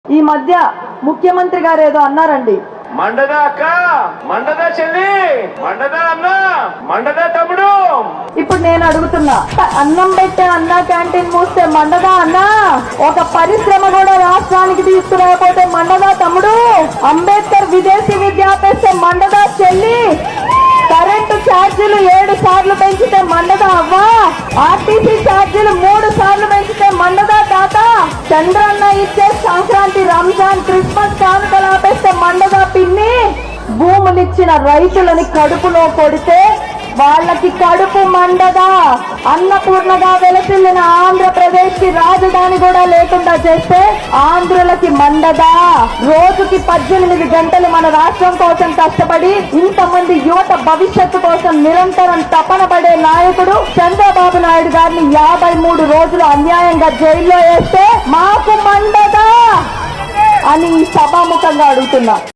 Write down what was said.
ఈ మధ్య ముఖ్యమంత్రి గారు ఏదో అన్నారండి, మండదా అక్క, మండదా చెల్లి, మండదా అన్న, మండదా తమ్ముడు. ఇప్పుడు నేను అడుగుతున్నా, అన్నం పెట్టే అన్న క్యాంటీన్ మూస్తే మండదా అన్న, ఒక పరిశ్రమ కూడా రాష్ట్రానికి తీసుకురాకపోతే మండదా తమ్ముడు, అంబేద్కర్ విదేశీ విద్య ఆపేస్తే మండదా చెల్లి, కరెంటు ఛార్జీలు 7 సార్లు పెంచితే మండదా అవ్వా, ఆర్టీసీ ఛార్జీలు 3 సార్లు పెంచితే మండదా తాత, చంద్రన్న ఇచ్చే సంక్రాంతి, రంజాన్, క్రిస్మస్ కానుకలు ఆపేస్తే మండదా పిన్ని, భూములిచ్చిన రైతులని కడుపులో కొడితే వాళ్ళకి కడుపు మండదా, అన్నపూర్ణగా వెలసిల్లిన ఆంధ్రప్రదేశ్ కి రాజధాని కూడా లేకుండా చేస్తే ఆంధ్రులకి మండదా, రోజుకి 18 గంటలు మన రాష్ట్రం కోసం కష్టపడి ఇంతమంది యువత భవిష్యత్తు కోసం నిరంతరం తపన పడే నాయకుడు చంద్రబాబు నాయుడు గారిని 53 రోజులు అన్యాయంగా జైల్లో వేస్తే మాకు మండదా అని సభాముఖంగా అడుగుతున్నా.